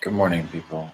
Good morning, people.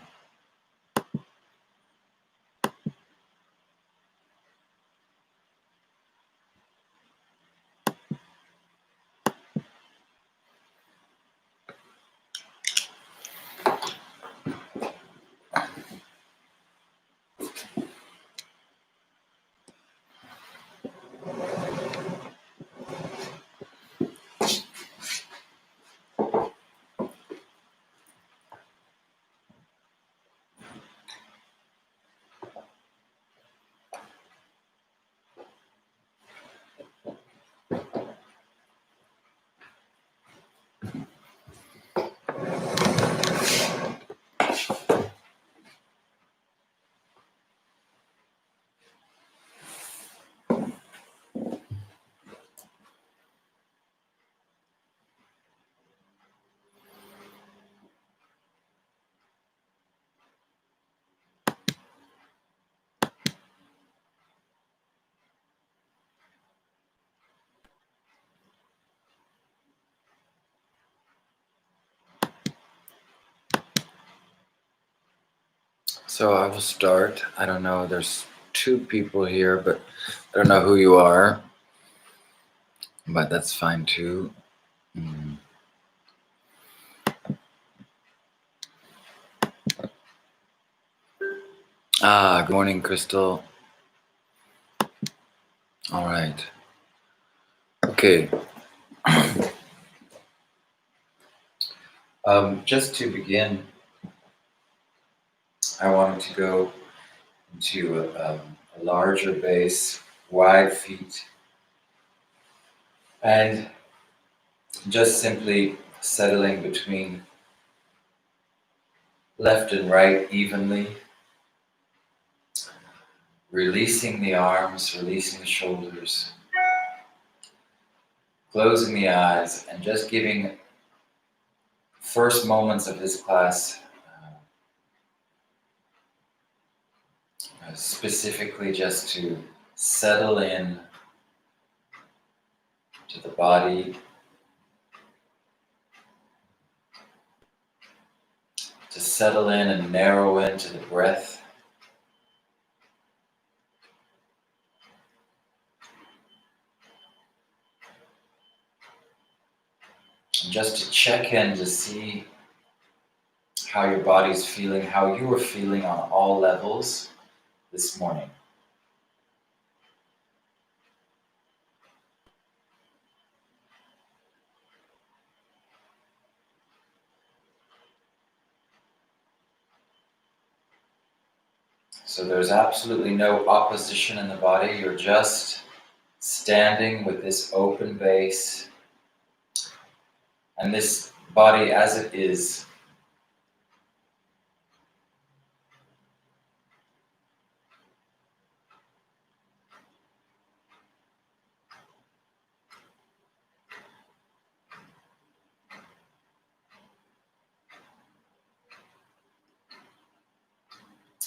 So I will start. I don't know, there's two people here, but I don't know who you are, but that's fine too. Good morning, Crystal. All right. Okay. Just to begin, I wanted to go into a larger base, wide feet, and just simply settling between left and right evenly, releasing the arms, releasing the shoulders, closing the eyes, and just giving first moments of this class specifically just to settle in to the body, to settle in and narrow into the breath, and just to check in to see how your body's feeling, how you are feeling on all levels this morning. So there's absolutely no opposition in the body. You're just standing with this open base and this body as it is.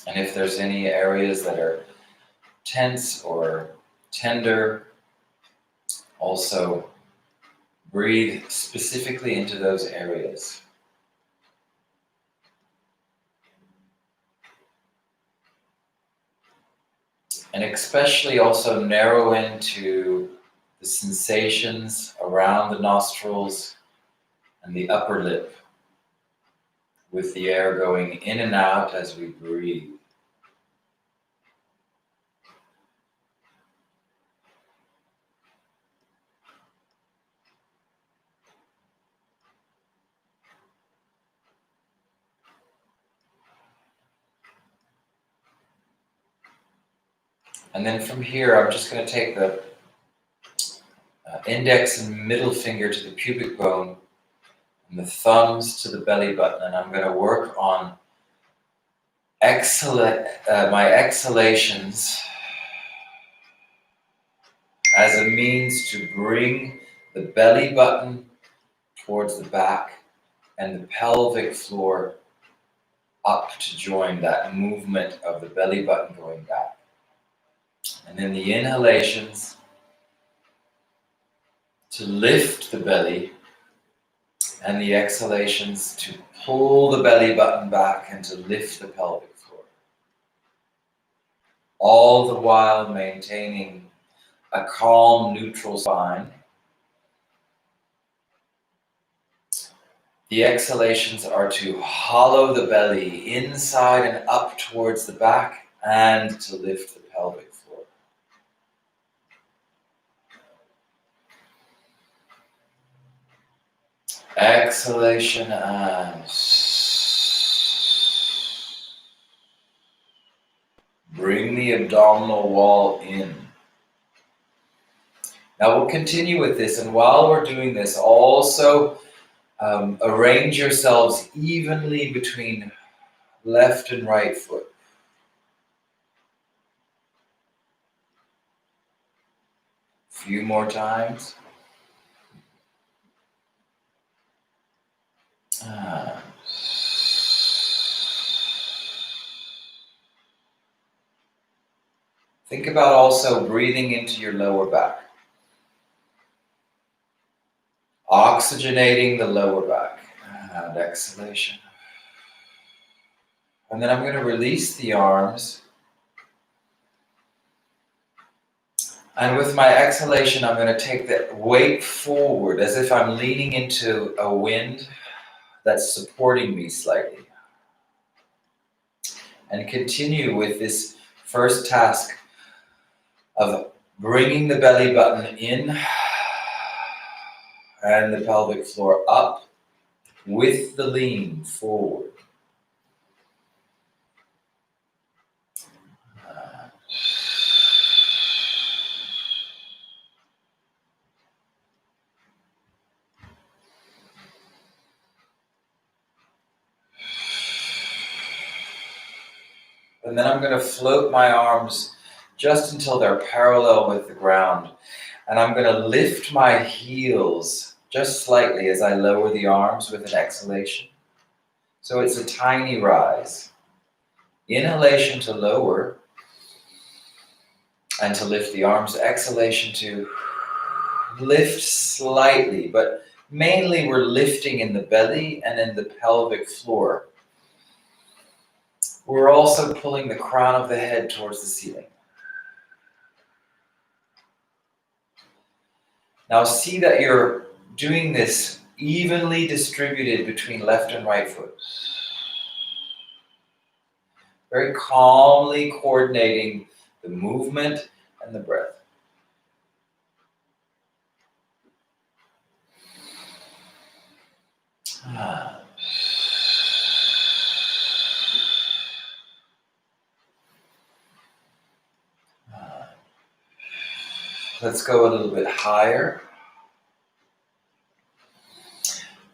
And if there's any areas that are tense or tender, also breathe specifically into those areas. And especially also narrow into the sensations around the nostrils and the upper lip, with the air going in and out as we breathe. And then from here, I'm just going to take the index and middle finger to the pubic bone and the thumbs to the belly button, and I'm going to work on my exhalations as a means to bring the belly button towards the back and the pelvic floor up to join that movement of the belly button going back. And then the inhalations to lift the belly And the exhalations to pull the belly button back and to lift the pelvic floor. All the while maintaining a calm, neutral spine. The exhalations are to hollow the belly inside and up towards the back and to lift the pelvic floor. Exhalation and bring the abdominal wall in. Now we'll continue with this, and while we're doing this, also arrange yourselves evenly between left and right foot. A few more times. Think about also breathing into your lower back. Oxygenating the lower back. And exhalation. And then I'm going to release the arms. And with my exhalation, I'm going to take the weight forward as if I'm leaning into a wind that's supporting me slightly. And continue with this first task of bringing the belly button in and the pelvic floor up with the lean forward. And then I'm going to float my arms just until they're parallel with the ground. And I'm going to lift my heels just slightly as I lower the arms with an exhalation. So it's a tiny rise. Inhalation to lower and to lift the arms. Exhalation to lift slightly, but mainly we're lifting in the belly and in the pelvic floor. We're also pulling the crown of the head towards the ceiling. Now see that you're doing this evenly distributed between left and right foot. Very calmly coordinating the movement and the breath. Let's go a little bit higher.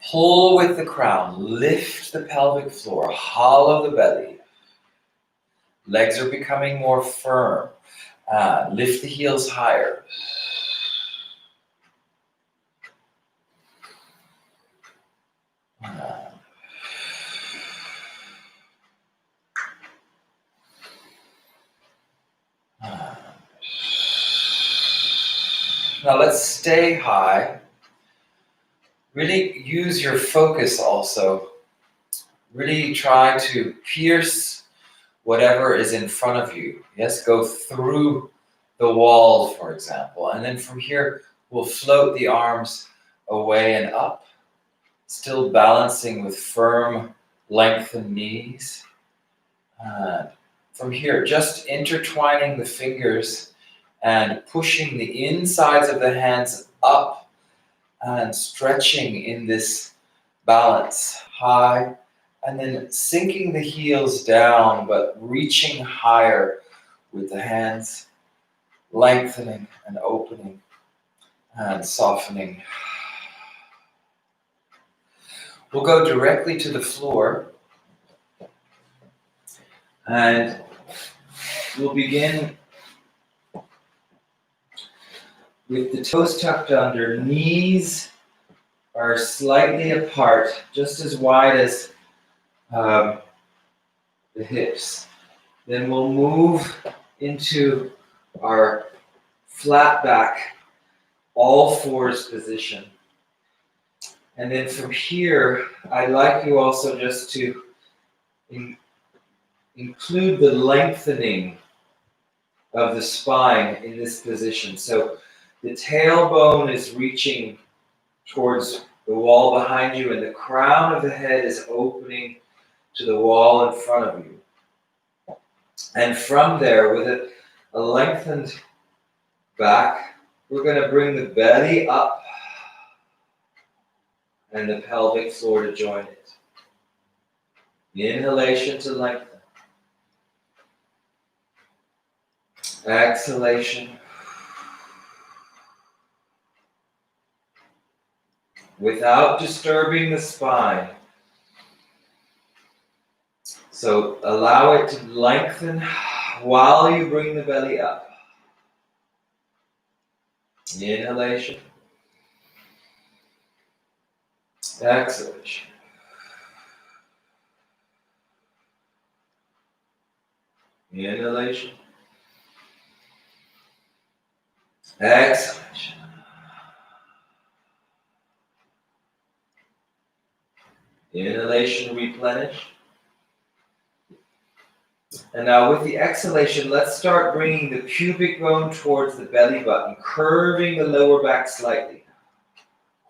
Pull with the crown, lift the pelvic floor, hollow the belly. Legs are becoming more firm. Lift the heels higher. Now let's stay high. Really use your focus also. Really try to pierce whatever is in front of you. Yes, go through the wall, for example. And then from here, we'll float the arms away and up, still balancing with firm, lengthened knees. From here, just intertwining the fingers and pushing the insides of the hands up and stretching in this balance, high, and then sinking the heels down, but reaching higher with the hands, lengthening and opening and softening. We'll go directly to the floor and we'll begin with the toes tucked under. Knees are slightly apart, just as wide as the hips. Then we'll move into our flat back, all fours position. And then from here, I'd like you also just to include the lengthening of the spine in this position. So the tailbone is reaching towards the wall behind you, and the crown of the head is opening to the wall in front of you. And from there, with a lengthened back, we're going to bring the belly up and the pelvic floor to join it. Inhalation to lengthen. Exhalation. Without disturbing the spine. So allow it to lengthen while you bring the belly up. Inhalation. Exhalation. Inhalation. Exhalation. Inhalation, replenish. And now with the exhalation, let's start bringing the pubic bone towards the belly button, curving the lower back slightly.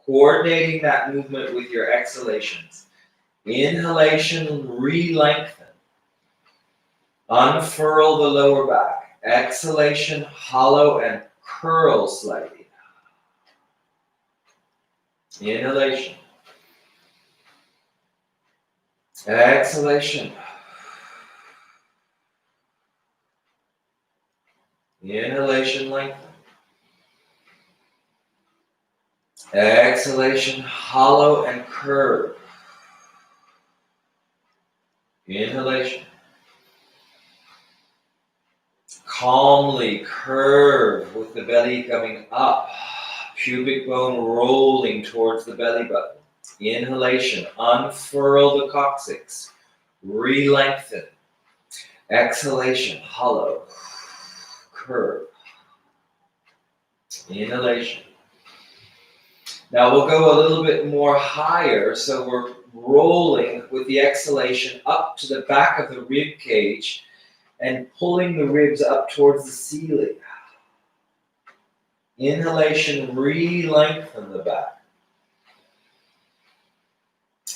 Coordinating that movement with your exhalations. Inhalation, re-lengthen. Unfurl the lower back. Exhalation, hollow and curl slightly. Inhalation. Exhalation. Inhalation, lengthen. Exhalation, hollow and curve. Inhalation. Calmly curve with the belly coming up. Pubic bone rolling towards the belly button. Inhalation, unfurl the coccyx. Re-lengthen. Exhalation, hollow. Curve. Inhalation. Now we'll go a little bit more higher, so we're rolling with the exhalation up to the back of the rib cage and pulling the ribs up towards the ceiling. Inhalation, re-lengthen the back.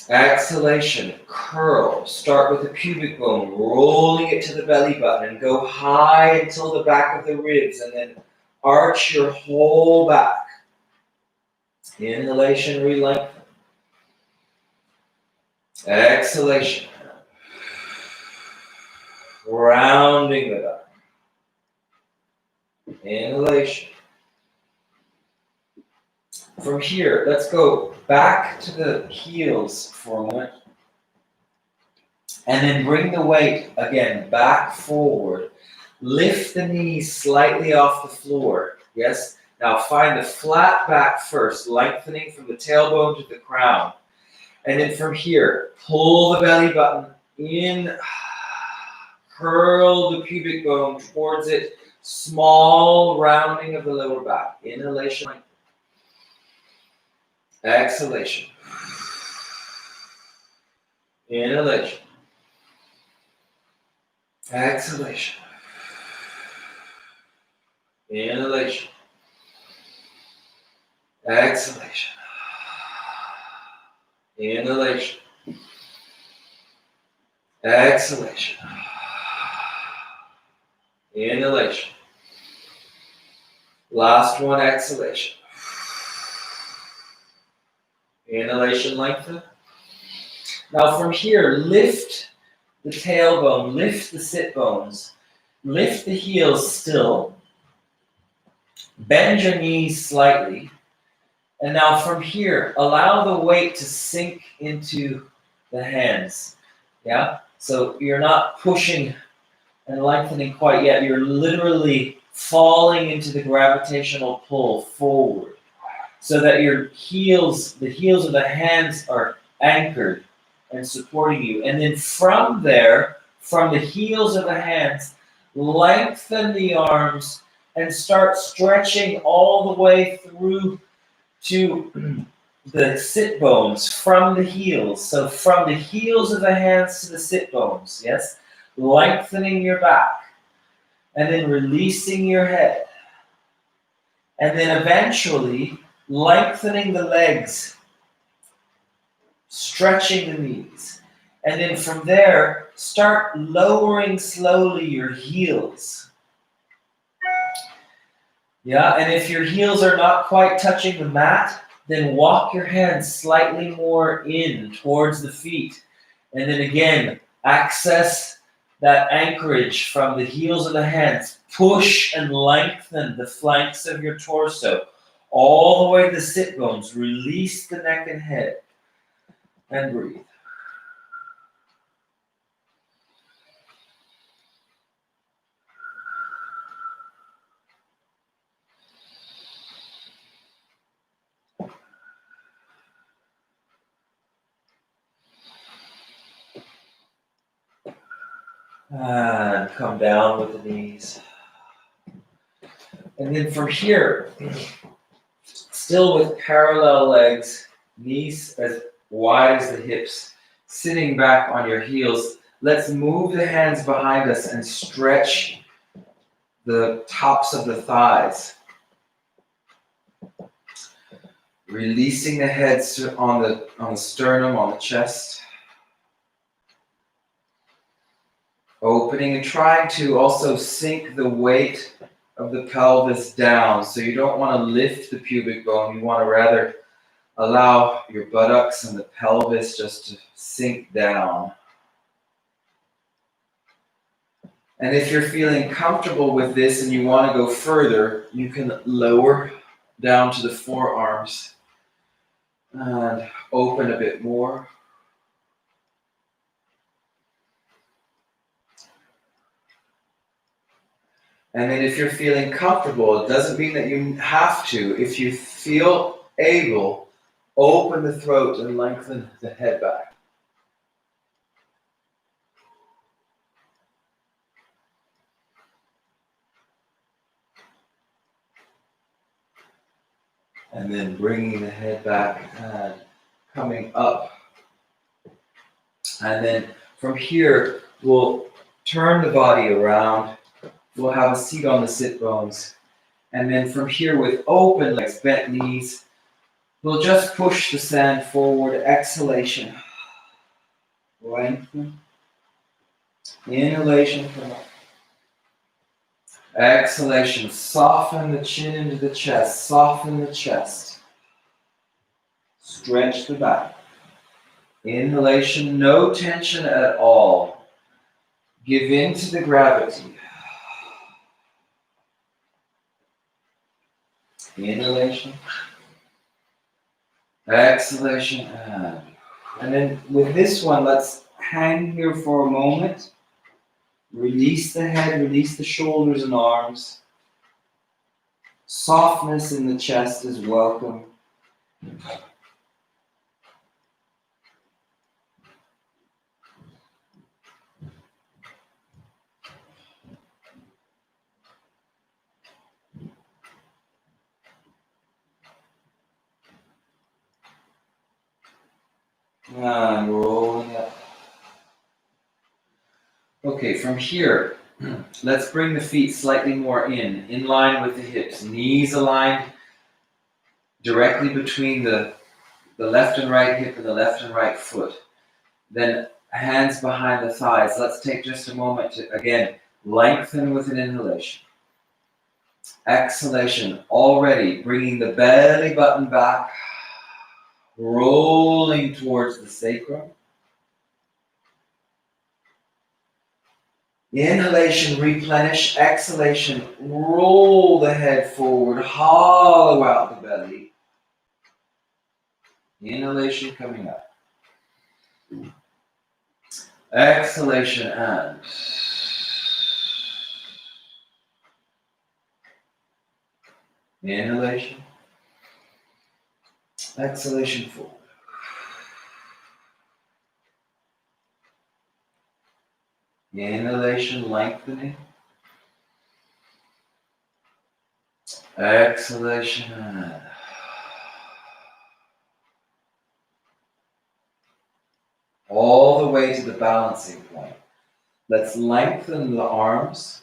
Exhalation, curl. Start with the pubic bone, rolling it to the belly button and go high until the back of the ribs, and then arch your whole back. Inhalation, re-lengthen. Exhalation. Rounding the back. Inhalation. From here, let's go back to the heels for a moment. And then bring the weight again back forward. Lift the knees slightly off the floor. Yes? Now find the flat back first, lengthening from the tailbone to the crown. And then from here, pull the belly button in. Curl the pubic bone towards it. Small rounding of the lower back. Inhalation. Exhalation. Inhalation. Exhalation. Inhalation. Exhalation. Inhalation. Exhalation. Inhalation. Last one, exhalation. Inhalation, lengthen. Now from here, lift the tailbone, lift the sit bones, lift the heels still, bend your knees slightly, and now from here, allow the weight to sink into the hands. Yeah? So you're not pushing and lengthening quite yet. You're literally falling into the gravitational pull forward so that your heels, the heels of the hands are anchored and supporting you. And then from there, from the heels of the hands, lengthen the arms and start stretching all the way through to the sit bones from the heels. So from the heels of the hands to the sit bones, yes? Lengthening your back. And then releasing your head. And then eventually lengthening the legs, stretching the knees. And then from there, start lowering slowly your heels. Yeah, and if your heels are not quite touching the mat, then walk your hands slightly more in towards the feet. And then again, access that anchorage from the heels of the hands. Push and lengthen the flanks of your torso all the way to the sit bones. Release the neck and head. And breathe. And come down with the knees. And then from here, still with parallel legs, knees as wide as the hips, sitting back on your heels, let's move the hands behind us and stretch the tops of the thighs. Releasing the head on the sternum, on the chest. Opening and trying to also sink the weight of the pelvis down. So you don't want to lift the pubic bone. You want to rather allow your buttocks and the pelvis just to sink down. And if you're feeling comfortable with this and you want to go further, you can lower down to the forearms and open a bit more. And then if you're feeling comfortable, it doesn't mean that you have to. If you feel able, open the throat and lengthen the head back. And then bringing the head back and coming up. And then from here, we'll turn the body around. We'll have a seat on the sit bones. And then from here, with open legs, bent knees, we'll just push the sand forward. Exhalation. Lengthen. Inhalation. Come up. Exhalation. Soften the chin into the chest. Soften the chest. Stretch the back. Inhalation. No tension at all. Give in to the gravity. Inhalation. Exhalation. And then with this one, let's hang here for a moment. Release the head, release the shoulders and arms. Softness in the chest is welcome. And rolling up. Okay, from here, let's bring the feet slightly more in line with the hips. Knees aligned directly between the left and right hip and the left and right foot. Then hands behind the thighs. Let's take just a moment to, again, lengthen with an inhalation. Exhalation, already bringing the belly button back, rolling towards the sacrum. Inhalation, replenish. Exhalation, roll the head forward, hollow out the belly. Inhalation coming up. Exhalation and inhalation. Exhalation forward. Inhalation, lengthening. Exhalation. to the balancing point. Let's lengthen the arms,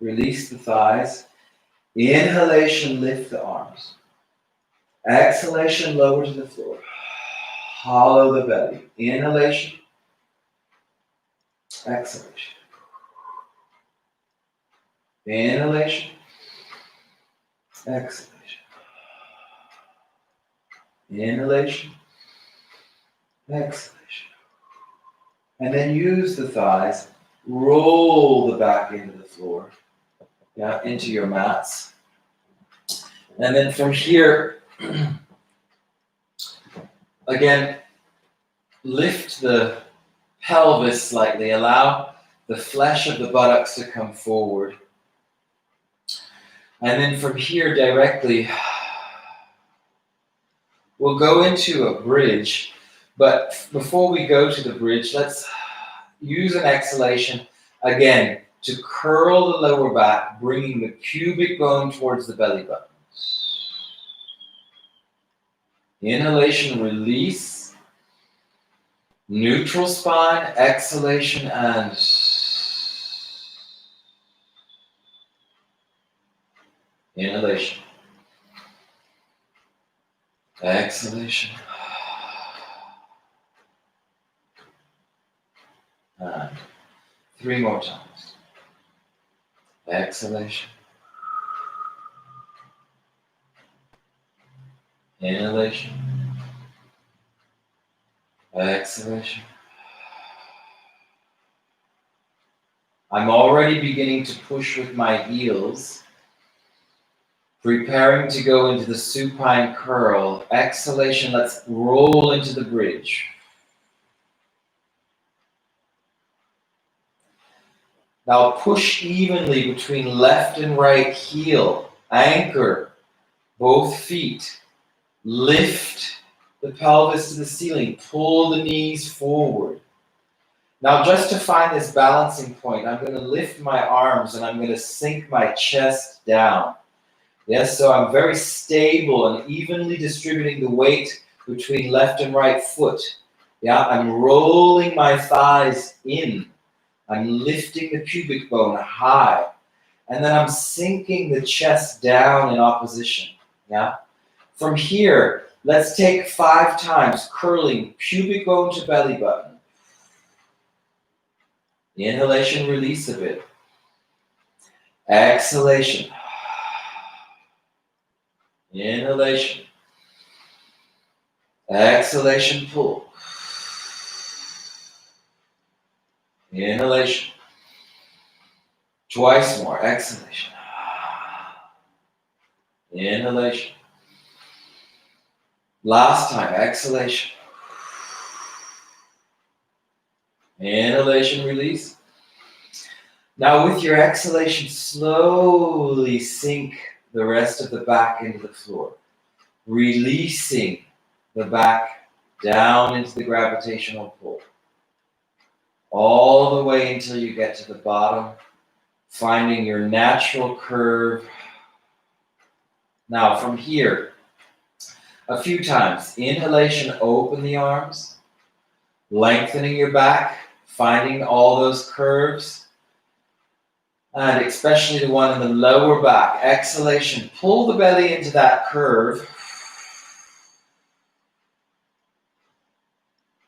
release the thighs. Inhalation, lift the arms. Exhalation, lower to the floor. Hollow the belly. Inhalation, exhalation. Inhalation, exhalation. Inhalation, exhalation. And then use the thighs, roll the back into the floor, into your mats. And then from here, again, lift the pelvis slightly, allow the flesh of the buttocks to come forward. And then from here directly, we'll go into a bridge. But before we go to the bridge, let's use an exhalation, again, to curl the lower back, bringing the pubic bone towards the belly button. Inhalation, release. Neutral spine, exhalation, and inhalation. Exhalation. And 3 more times. Exhalation. Inhalation. Exhalation. I'm already beginning to push with my heels, preparing to go into the supine curl. Exhalation, let's roll into the bridge. Now push evenly between left and right heel. Anchor both feet. Lift the pelvis to the ceiling. Pull the knees forward. Now just to find this balancing point, I'm going to lift my arms and I'm going to sink my chest down. Yes, so I'm very stable and evenly distributing the weight between left and right foot. Yeah, I'm rolling my thighs in. I'm lifting the pubic bone high. And then I'm sinking the chest down in opposition. Yeah. From here, let's take 5 times, curling pubic bone to belly button. Inhalation, release a bit. Exhalation. Inhalation. Exhalation, pull. Inhalation. Twice more. Exhalation. Inhalation. Last time. Exhalation. Inhalation, release. Now with your exhalation, slowly sink the rest of the back into the floor. Releasing the back down into the gravitational pull. All the way until you get to the bottom, finding your natural curve. Now from here, a few times. Inhalation, open the arms, lengthening your back, finding all those curves, and especially the one in the lower back. Exhalation, pull the belly into that curve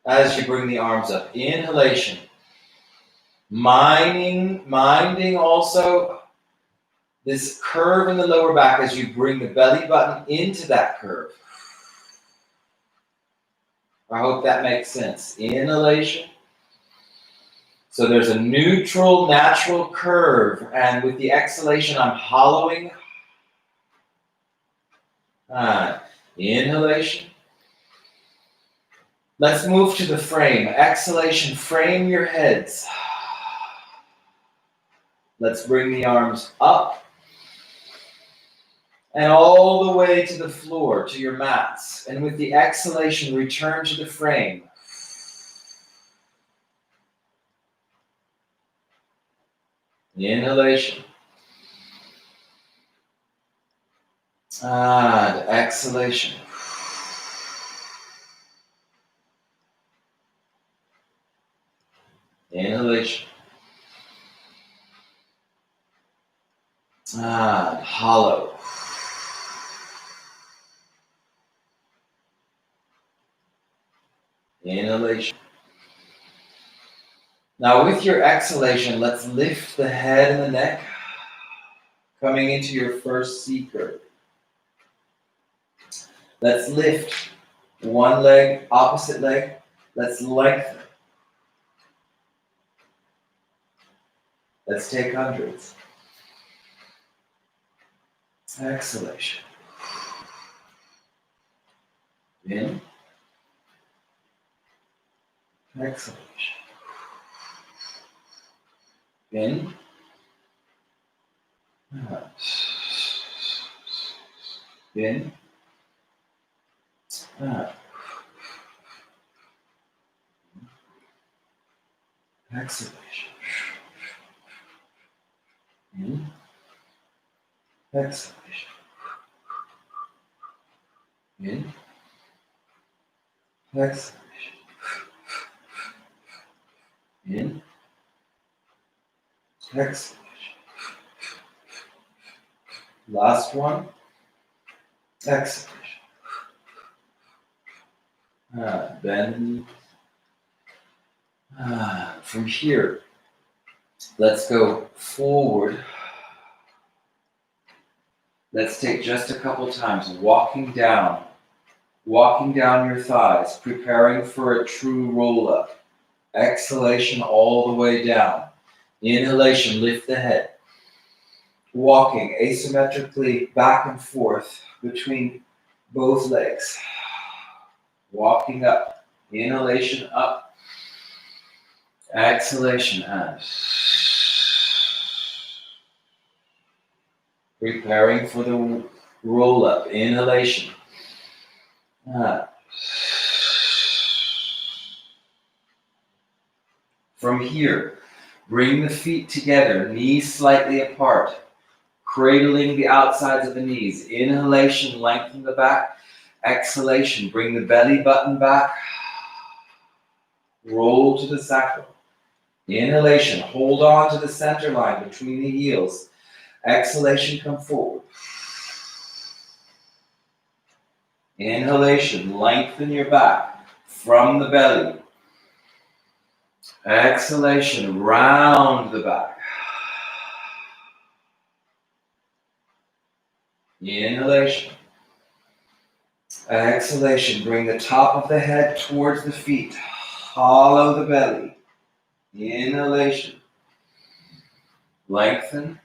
as you bring the arms up. Inhalation, minding also this curve in the lower back as you bring the belly button into that curve. I hope that makes sense. Inhalation. So there's a neutral, natural curve, and with the exhalation, I'm hollowing. Inhalation. Let's move to the frame. Exhalation, frame your heads. Let's bring the arms up and all the way to the floor, to your mats. And with the exhalation, return to the frame. Inhalation. And exhalation. Inhalation. Hollow. Inhalation. Now with your exhalation, let's lift the head and the neck, coming into your first C curve. Let's lift one leg, opposite leg. Let's lengthen. Let's take hundreds. Exhalation. In. Exhalation. In. Out. In. Out. Exhalation. In. Exhalation. In. Exhalation. In. Exhalation. Last one. Exhalation. Bend. From here, let's go forward. Let's take just a couple times, walking down your thighs, preparing for a true roll up. Exhalation all the way down. Inhalation, lift the head. Walking asymmetrically back and forth between both legs. Walking up. Inhalation up. Exhalation out. Preparing for the roll up. Inhalation. From here, bring the feet together, knees slightly apart, cradling the outsides of the knees. Inhalation, lengthen the back. Exhalation, bring the belly button back. Roll to the sacrum. Inhalation, hold on to the center line between the heels. Exhalation, come forward. Inhalation, lengthen your back from the belly. Exhalation, round the back. Inhalation. Exhalation, bring the top of the head towards the feet. Hollow the belly. Inhalation. Lengthen.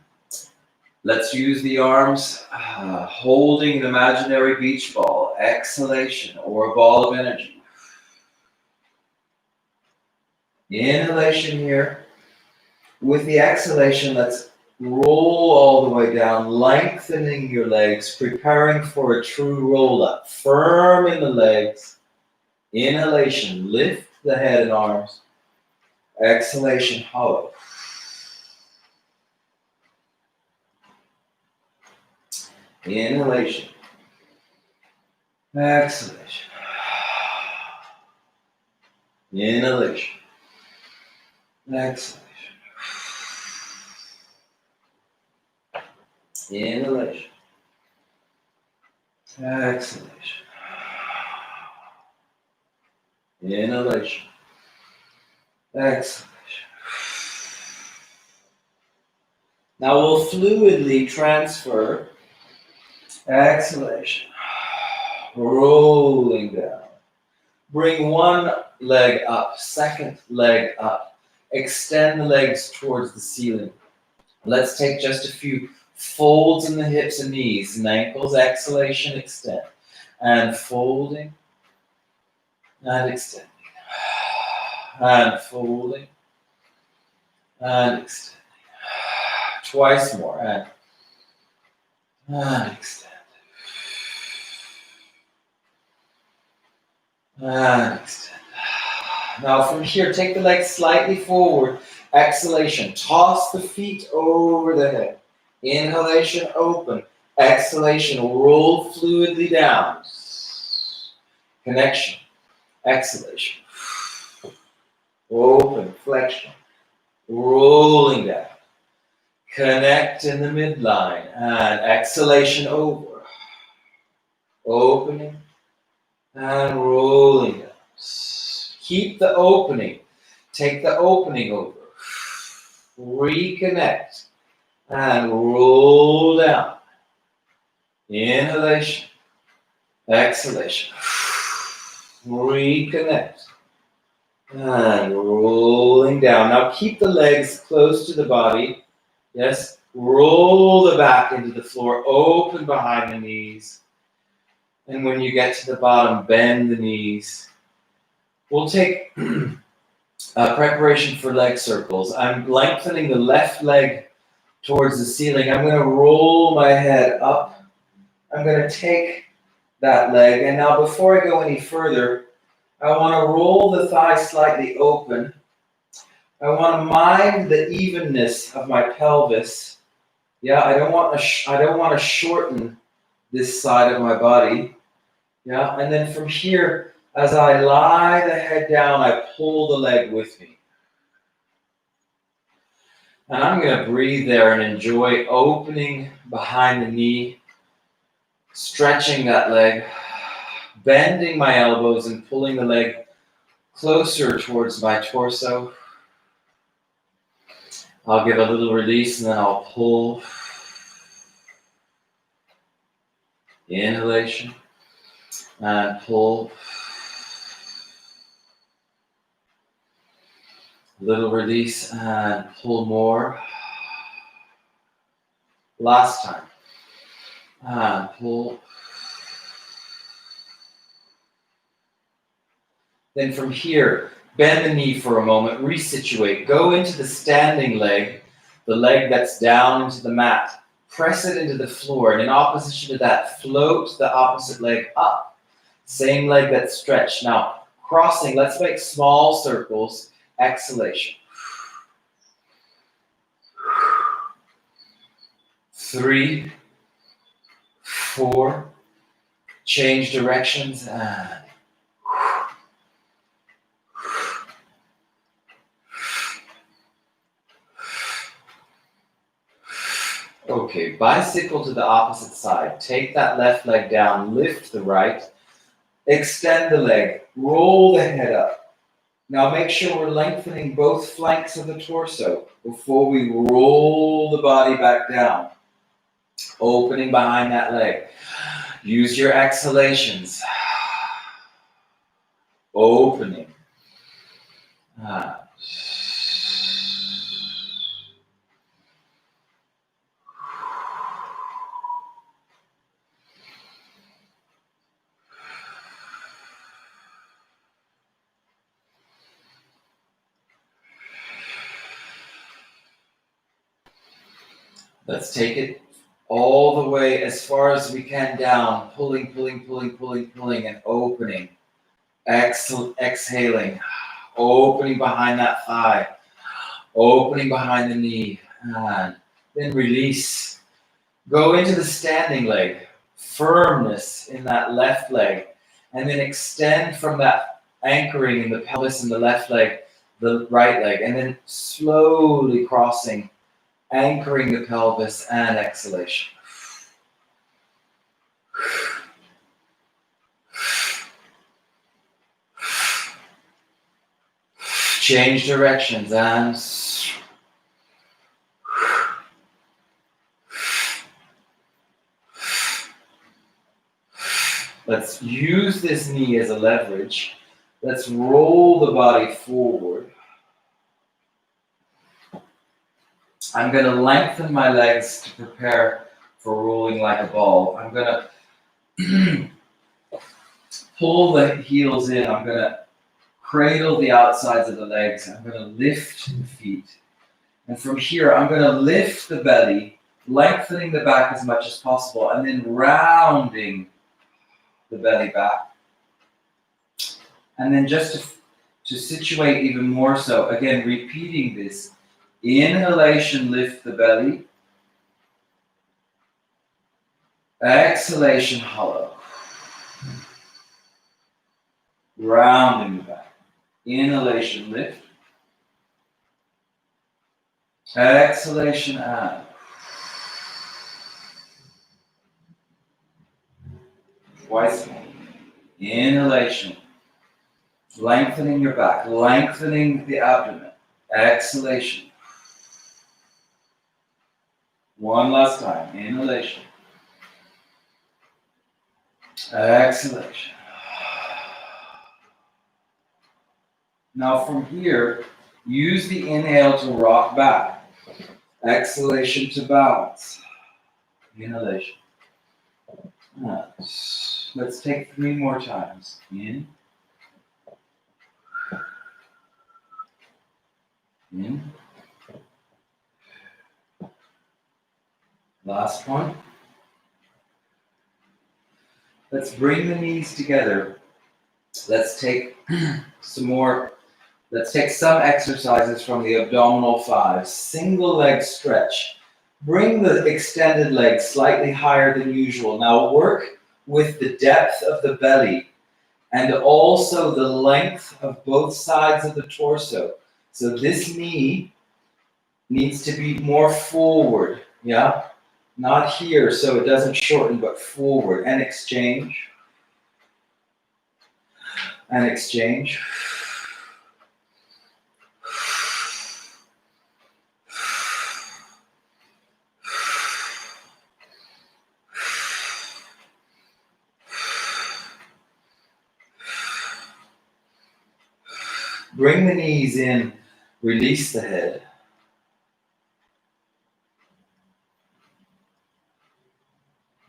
Let's use the arms holding an imaginary beach ball. Exhalation, or a ball of energy. Inhalation here. With the exhalation, let's roll all the way down, lengthening your legs, preparing for a true roll up. Firm in the legs. Inhalation, lift the head and arms. Exhalation, hollow. Inhalation. Exhalation. Inhalation. Exhalation. Inhalation. Exhalation. Inhalation. Exhalation. Now we'll fluidly transfer. Exhalation. Rolling down. Bring one leg up, second leg up. Extend the legs towards the ceiling. Let's take just a few folds in the hips and knees and ankles. Exhalation, extend. And folding. And extending. And folding. And extending. Twice more. And extend. And extend. Now from here, take the legs slightly forward. Exhalation. Toss the feet over the head. Inhalation, open. Exhalation, roll fluidly down. Connection. Exhalation. open, flexion, rolling down. Connect in the midline, and exhalation over. Opening and rolling down. Keep the opening. Take the opening over. Reconnect and roll down. Inhalation, exhalation. Reconnect and rolling down. Now keep the legs close to the body. Yes, roll the back into the floor, open behind the knees. And when you get to the bottom, bend the knees. We'll take preparation for leg circles. I'm lengthening the left leg towards the ceiling. I'm going to roll my head up. I'm going to take that leg. And now before I go any further, I want to roll the thigh slightly open. I want to mind the evenness of my pelvis. Yeah, I don't want to shorten this side of my body. Yeah, and then from here, as I lie the head down, I pull the leg with me. And I'm going to breathe there and enjoy opening behind the knee, stretching that leg, bending my elbows and pulling the leg closer towards my torso. I'll give a little release and then I'll pull. Inhalation and pull. Little release and pull more. Last time. And pull. Then from here, bend the knee for a moment, resituate. Go into the standing leg, the leg that's down into the mat. Press it into the floor, and in opposition to that, float the opposite leg up. Same leg that's stretched. Now, crossing, let's make small circles. Exhalation. 3, 4, change directions, and okay, bicycle to the opposite side. Take that left leg down, lift the right, extend the leg, roll the head up. Now make sure we're lengthening both flanks of the torso before we roll the body back down. Opening behind that leg. Use your exhalations. Opening. Let's take it all the way as far as we can down, pulling, and opening. Exhaling, opening behind that thigh, opening behind the knee, and then release. Go into the standing leg, firmness in that left leg, and then extend from that anchoring in the pelvis in the left leg, the right leg, and then slowly crossing, anchoring the pelvis and exhalation. Change directions and let's use this knee as a leverage. Let's roll the body forward. I'm going to lengthen my legs to prepare for rolling like a ball. I'm going to pull the heels in. I'm going to cradle the outsides of the legs. I'm going to lift the feet. And from here, I'm going to lift the belly, lengthening the back as much as possible, and then rounding the belly back. And then just to situate even more so, again, repeating this. Inhalation, lift the belly. Exhalation, hollow. Rounding the back. Inhalation, lift. Exhalation out. Twice more. Inhalation. Lengthening your back, lengthening the abdomen. Exhalation. One last time. Inhalation. Exhalation. Now from here, use the inhale to rock back. Exhalation to balance. Inhalation. Let's take 3 more times. In. In. Last one. Let's bring the knees together. Let's take some exercises from the abdominal 5. Single leg stretch. Bring the extended leg slightly higher than usual. Now work with the depth of the belly and also the length of both sides of the torso. So this knee needs to be more forward, yeah? Not here so it doesn't shorten, but forward. And exchange. And exchange. Bring the knees in, release the head.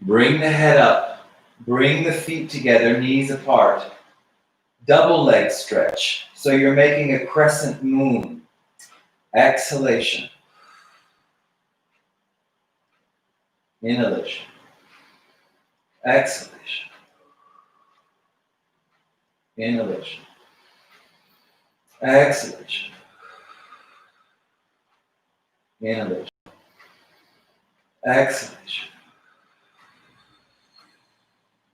Bring the head up, bring the feet together, knees apart. Double leg stretch, so you're making a crescent moon. Exhalation. Inhalation. Exhalation. Inhalation. Exhalation. Inhalation. Exhalation.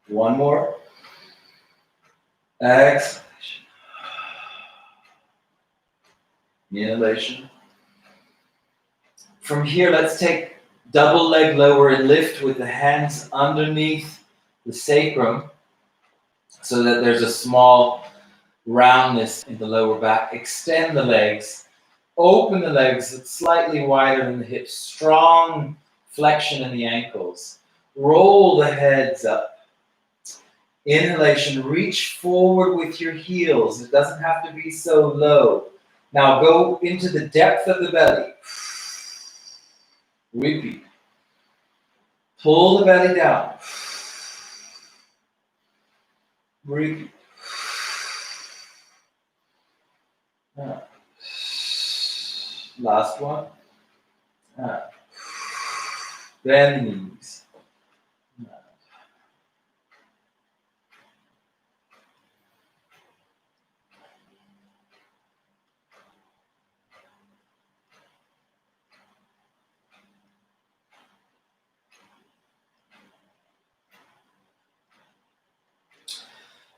One more. Exhalation. Inhalation. From here, let's take double leg lower and lift with the hands underneath the sacrum so that there's a small roundness in the lower back. Extend the legs. Open the legs slightly wider than the hips. Strong flexion in the ankles. Roll the heads up. Inhalation, reach forward with your heels. It doesn't have to be so low. Now go into the depth of the belly. Repeat. Pull the belly down. Repeat. Last one. Bend the knees.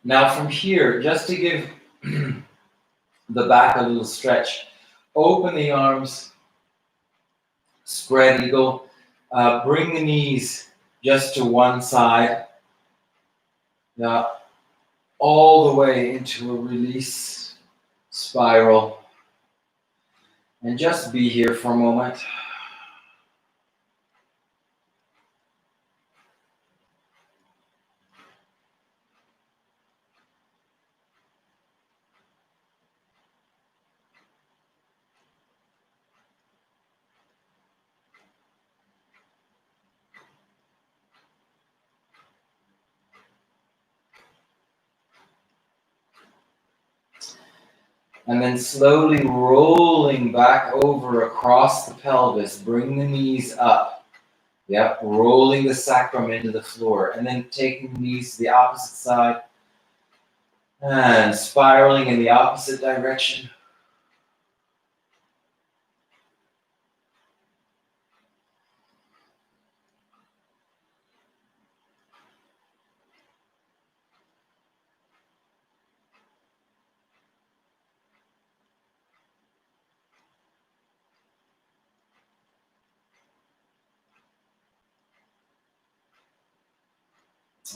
Now from here, just to give the back a little stretch, open the arms, spread eagle, bring the knees just to one side. Now, all the way into a release spiral. And just be here for a moment. And then slowly rolling back over across the pelvis, bring the knees up. Yep, rolling the sacrum into the floor. And then taking the knees to the opposite side and spiraling in the opposite direction.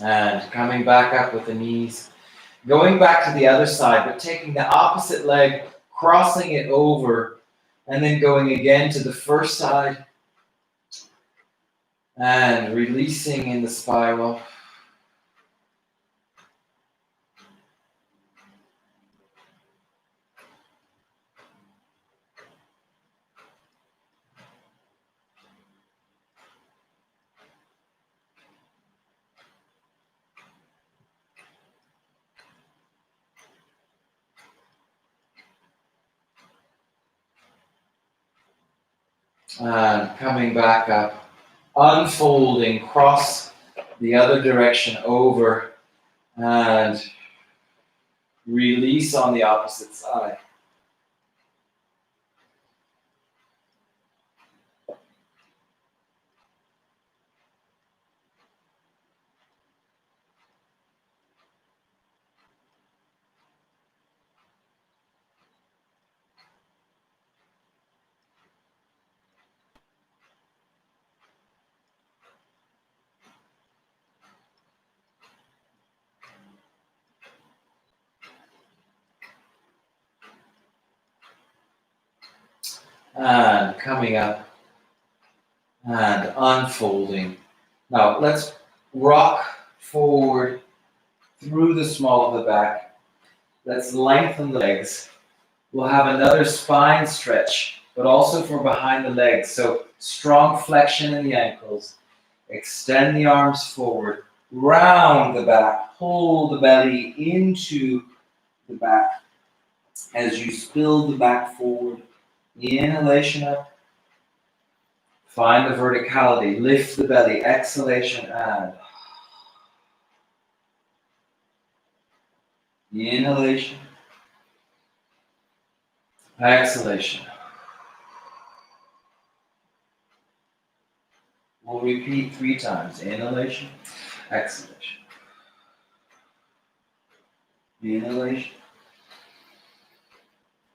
And coming back up with the knees. Going back to the other side, but taking the opposite leg, crossing it over, and then going again to the first side. And releasing in the spiral. And coming back up, unfolding, cross the other direction over, and release on the opposite side. And coming up and unfolding. Now let's rock forward through the small of the back. Let's lengthen the legs. We'll have another spine stretch, but also for behind the legs. So strong flexion in the ankles. Extend the arms forward. Round the back. Pull the belly into the back as you spill the back forward. Inhalation up. Find the verticality. Lift the belly. Exhalation and inhalation. Exhalation. We'll repeat 3 times. Inhalation. Exhalation. Inhalation.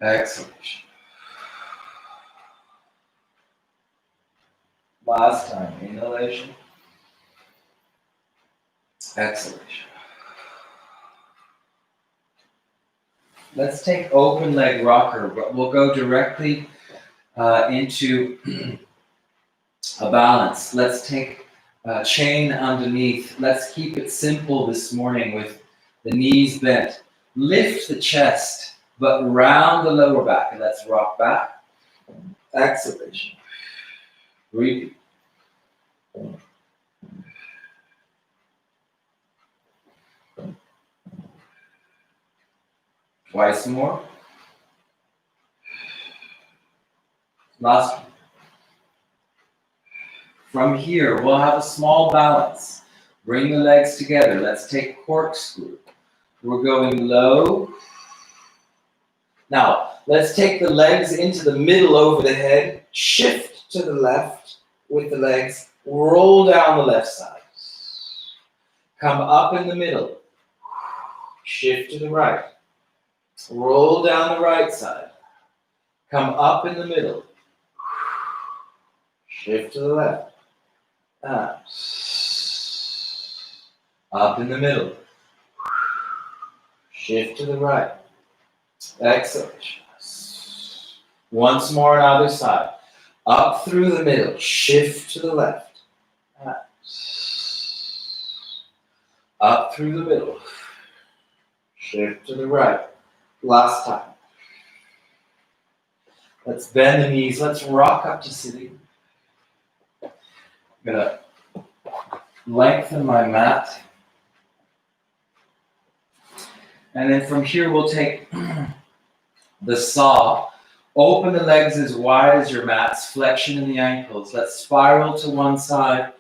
Exhalation. Last time. Inhalation. Exhalation. Let's take open leg rocker, but we'll go directly into a balance. Let's take a chain underneath. Let's keep it simple this morning with the knees bent. Lift the chest, but round the lower back. And let's rock back. Exhalation. Repeat. Twice more. Last one. From here, we'll have a small balance. Bring the legs together. Let's take corkscrew. We're going low. Now, let's take the legs into the middle over the head. Shift to the left with the legs. Roll down the left side. Come up in the middle. Shift to the right. Roll down the right side. Come up in the middle. Shift to the left. Up in the middle. Shift to the right. Exhalation. Once more on either side. Up through the middle. Shift to the left. Up through the middle. Shift to the right. Last time. Let's bend the knees. Let's rock up to sitting. I'm going to lengthen my mat. And then from here, we'll take the saw. Open the legs as wide as your mats. Flexion in the ankles. Let's spiral to one side.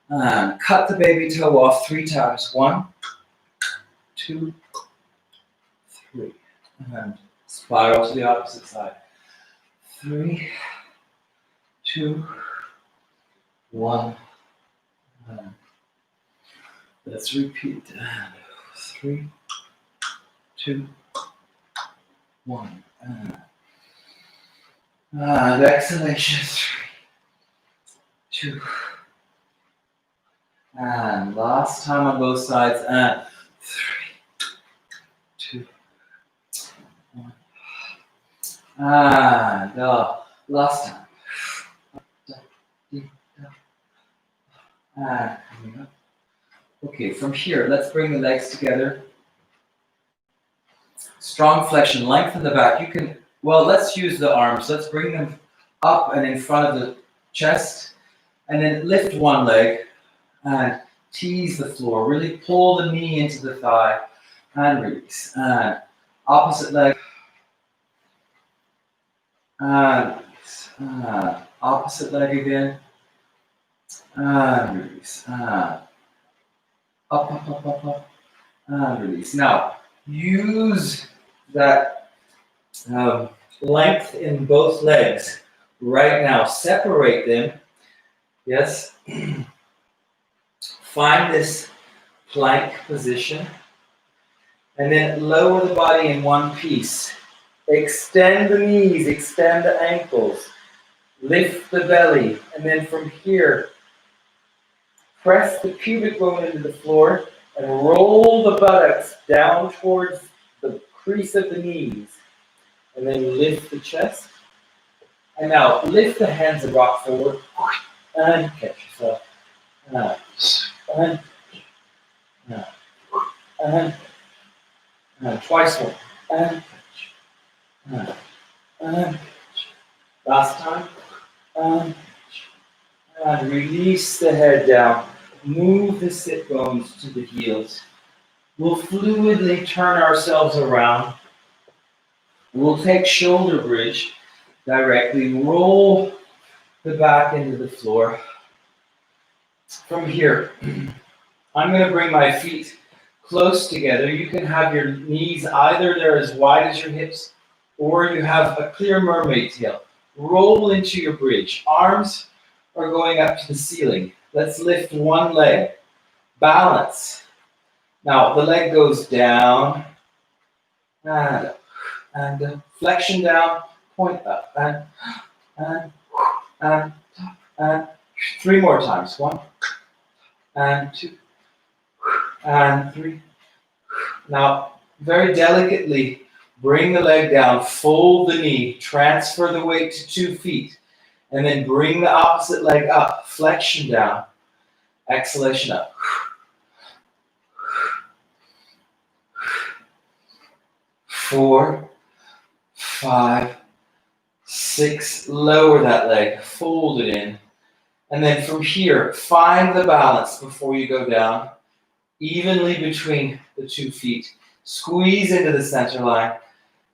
And cut the baby toe off 3 times. 1, 2, 3. And spiral to the opposite side. 3, 2, 1. And let's repeat. 3, 2, 1. And exhalation. 3, 2. And last time on both sides. And 3, 2, 1. And last time. And coming up. Okay, from here, let's bring the legs together. Strong flexion, lengthen the back. You can, well, let's use the arms. Let's bring them up and in front of the chest. And then lift one leg and tease the floor. Really pull the knee into the thigh and release. And opposite leg. And release. Opposite leg again. And release. Up, up. And release. Now, use that length in both legs right now. Separate them. Yes. Find this plank position. And then lower the body in one piece. Extend the knees, extend the ankles. Lift the belly. And then from here, press the pubic bone into the floor and roll the buttocks down towards the crease of the knees. And then lift the chest. And now lift the hands and rock forward. And catch yourself. And twice more. And catch. And last time. And release the head down. Move the sit bones to the heels. We'll fluidly turn ourselves around. We'll take shoulder bridge directly. Roll the back into the floor. From here, I'm going to bring my feet close together. You can have your knees either they're as wide as your hips, or you have a clear mermaid tail. Roll into your bridge. Arms are going up to the ceiling. Let's lift one leg. Balance. Now the leg goes down and up, and flexion down, point up, and 3 more times. 1 and 2 and 3. Now, very delicately, bring the leg down, fold the knee, transfer the weight to 2 feet, and then bring the opposite leg up, flexion down, exhalation up. 4, 5, 6, lower that leg, fold it in. And then from here, find the balance before you go down, evenly between the 2 feet. Squeeze into the center line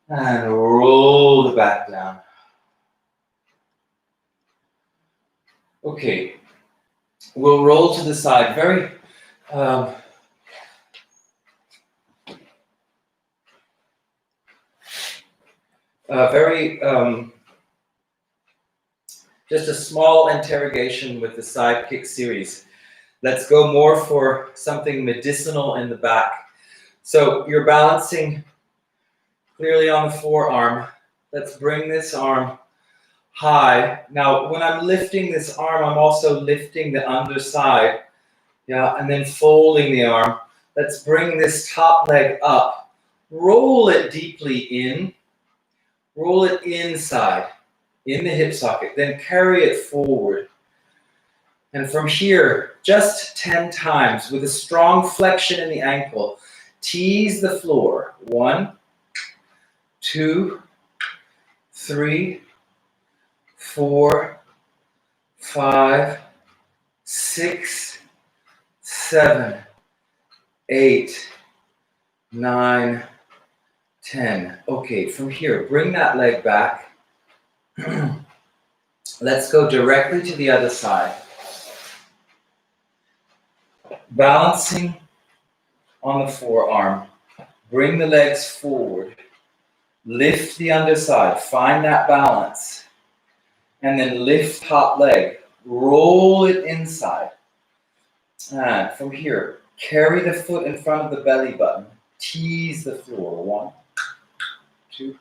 and roll the back down. Okay, we'll roll to the side. Very just a small interrogation with the side kick series. Let's go more for something medicinal in the back. So you're balancing clearly on the forearm. Let's bring this arm high. Now, when I'm lifting this arm, I'm also lifting the underside. Yeah, and then folding the arm. Let's bring this top leg up. Roll it deeply in. Roll it inside, in the hip socket. Then carry it forward. And from here, just 10 times with a strong flexion in the ankle. Tease the floor. 1, 2, 3, 4, 5, 6, 7, 8, 9, 10. Okay, from here, bring that leg back. Let's go directly to the other side. Balancing on the forearm. Bring the legs forward. Lift the underside. Find that balance. And then lift top leg. Roll it inside. And from here, carry the foot in front of the belly button. Tease the floor. 1, 2,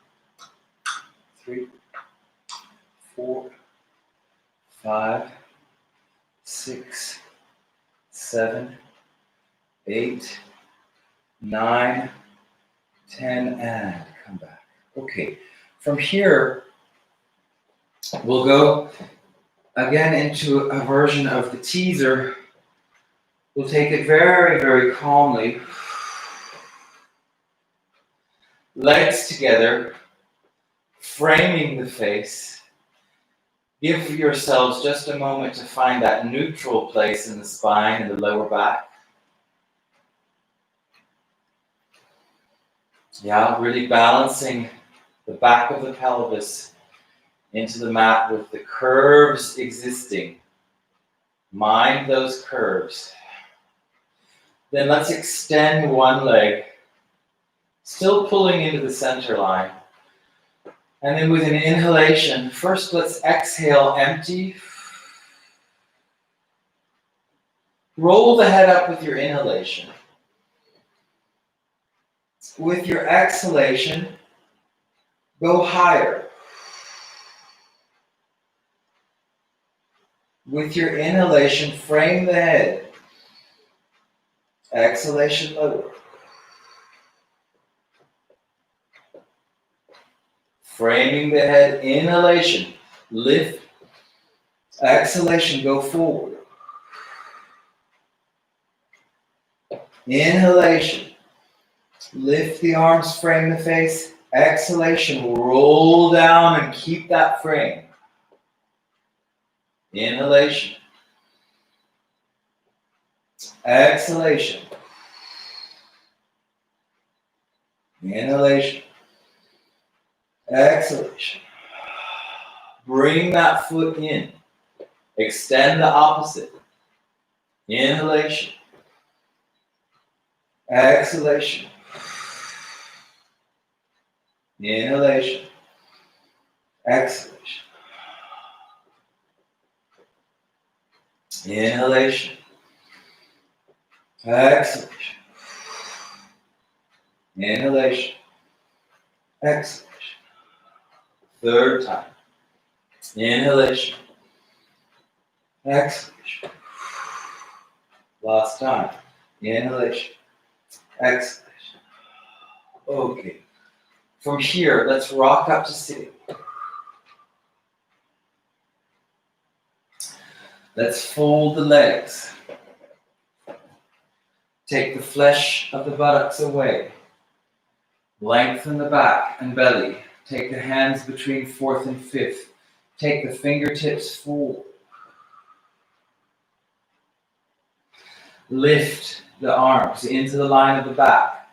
3, 4, 5, 6, 7, 8, 9, 10, and come back. Okay, from here, we'll go again into a version of the teaser. We'll take it very, very calmly. Legs together, framing the face. Give yourselves just a moment to find that neutral place in the spine and the lower back. Yeah, really balancing the back of the pelvis into the mat with the curves existing. Mind those curves. Then let's extend one leg, still pulling into the center line. And then with an inhalation, first let's exhale, empty. Roll the head up with your inhalation. With your exhalation, go higher. With your inhalation, frame the head. Exhalation, lower. Framing the head, inhalation, lift. Exhalation, go forward. Inhalation, lift the arms, frame the face. Exhalation, roll down and keep that frame. Inhalation. Exhalation. Inhalation. Exhalation. Bring that foot in. Extend the opposite. Inhalation. Exhalation. Inhalation. Exhalation. Inhalation. Exhalation. Inhalation. Exhalation. Third time. Inhalation. Exhalation. Last time. Inhalation. Exhalation. Okay. From here, let's rock up to sitting. Let's fold the legs. Take the flesh of the buttocks away. Lengthen the back and belly. Take the hands between fourth and fifth. Take the fingertips forward. Lift the arms into the line of the back.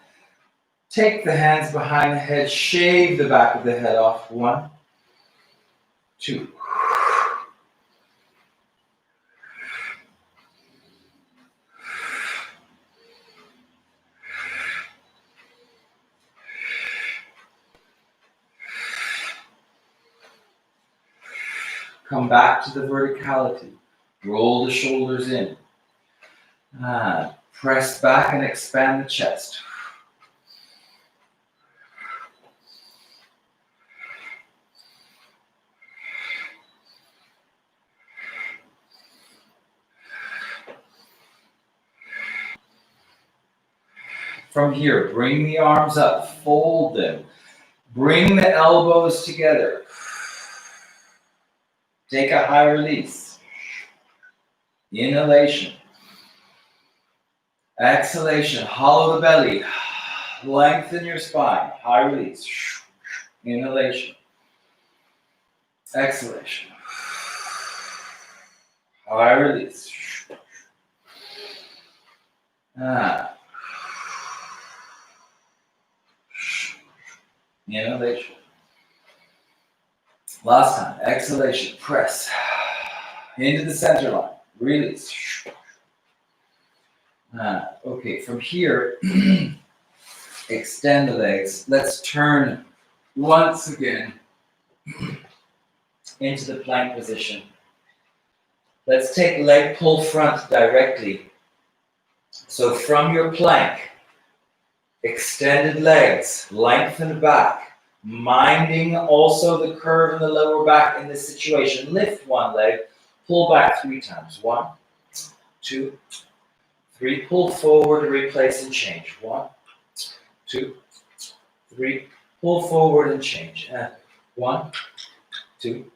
Take the hands behind the head. Shave the back of the head off. 1, 2. Come back to the verticality. Roll the shoulders in. Press back and expand the chest. From here, bring the arms up, fold them. Bring the elbows together. Take a high release. Inhalation. Exhalation. Hollow the belly. Lengthen your spine. High release. Inhalation. Exhalation. High release. Inhalation. Last time. Exhalation. Press into the center line. Release. Okay, from here, extend the legs. Let's turn once again into the plank position. Let's take leg pull front directly. So from your plank, extended legs, lengthen back, minding also the curve in the lower back in this situation. Lift one leg, pull back 3 times. 1, 2, 3, pull forward, replace and change. 1, 2, 3, pull forward and change. 1, 2,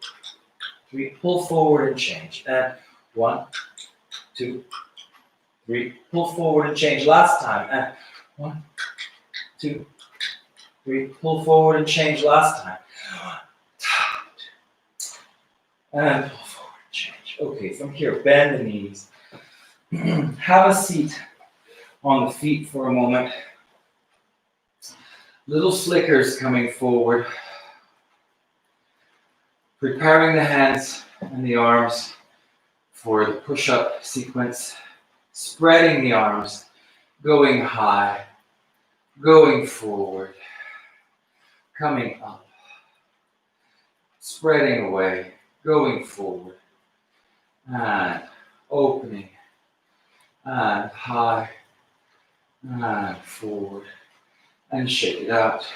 3, pull forward and change. 1, 2, 3, pull forward and change. Last time. 1, 2, 3, pull forward and change. Last time. And pull forward and change. Okay, from here, bend the knees. Have a seat on the feet for a moment. Little flickers coming forward. Preparing the hands and the arms for the push-up sequence. Spreading the arms, going high, going forward, coming up, spreading away, going forward, and opening, and high, and forward, and shake it out.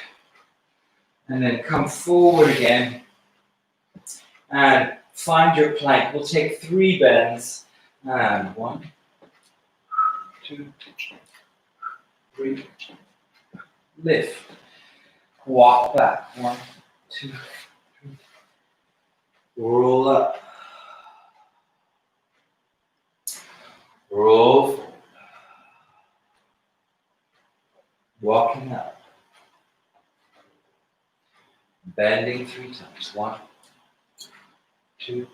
And then come forward again, and find your plank. We'll take 3 bends, and 1, 2, 3, lift, walk back, 1, 2, 3, roll up, roll forward, walking up, bending 3 times, 1, 2,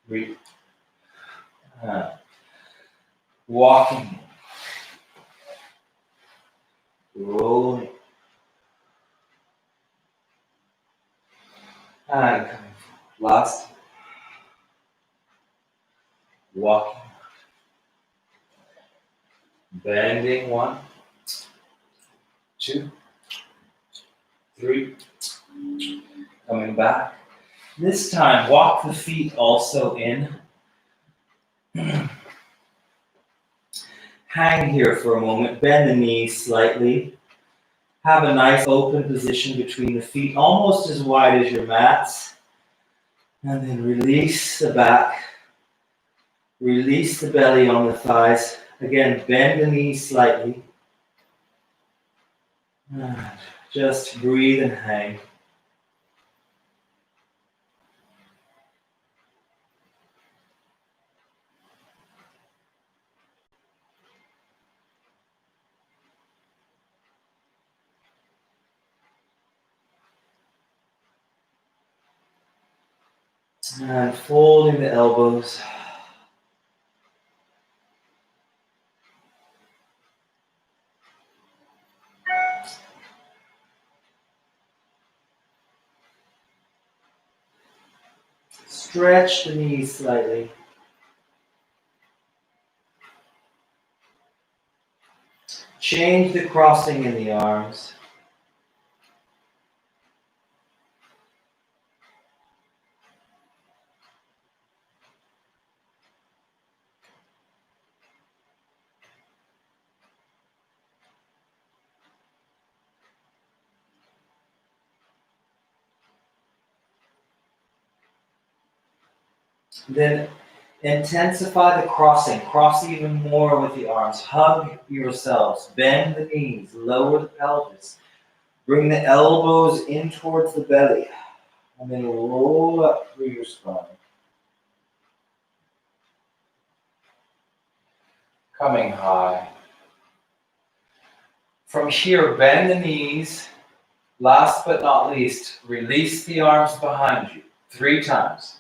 3, walking, rolling, and coming forward. Last, walking, bending 1, 2, 3, coming back. This time, walk the feet also in. Hang here for a moment, bend the knees slightly. Have a nice open position between the feet, almost as wide as your mats. And then release the back. Release the belly on the thighs. Again, bend the knees slightly. And just breathe and hang. And folding the elbows. Stretch the knees slightly. Change the crossing in the arms. Then intensify the crossing. Cross even more with the arms. Hug yourselves. Bend the knees. Lower the pelvis. Bring the elbows in towards the belly. And then roll up through your spine. Coming high. From here, bend the knees. Last but not least, release the arms behind you 3 times.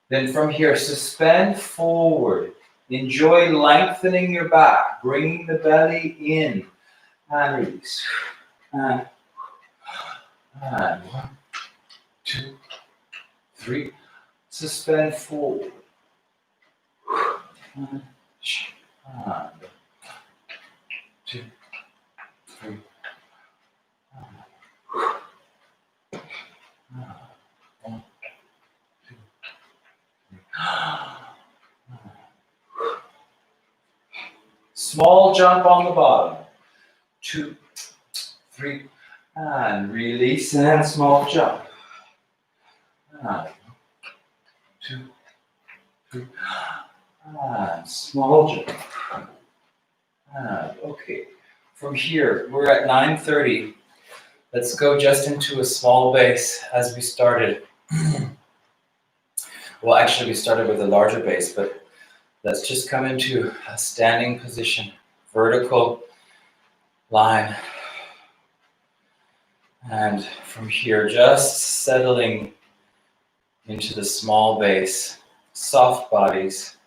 Then from here, suspend forward. Enjoy lengthening your back, bringing the belly in, and release. And 1, 2, 3. Suspend forward. And 2, 3. Small jump on the bottom. 2, 3, and release and small jump. 2, 3, and Small jump. Okay. From here, we're at 9:30. Let's go just into a small base as we started. Well, actually, we started with a larger base, but let's just come into a standing position, vertical line. And from here, just settling into the small base, soft bodies.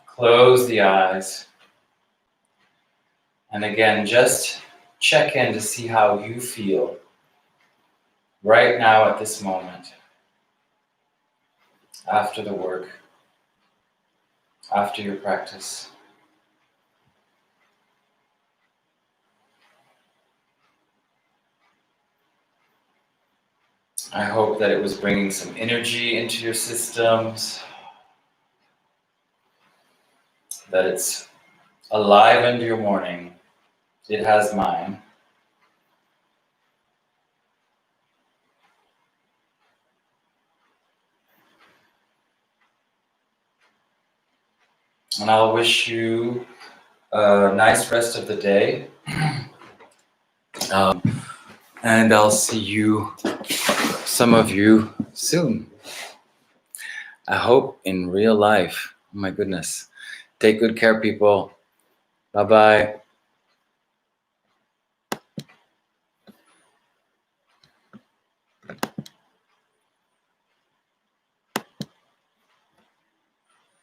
Close the eyes. And again, just check in to see how you feel right now at this moment, after the work, after your practice. I hope that it was bringing some energy into your systems, that it's alivened your morning. It has mine. And I'll wish you a nice rest of the day. And I'll see you, some of you, soon. I hope in real life. Oh my goodness. Take good care, people. Bye-bye.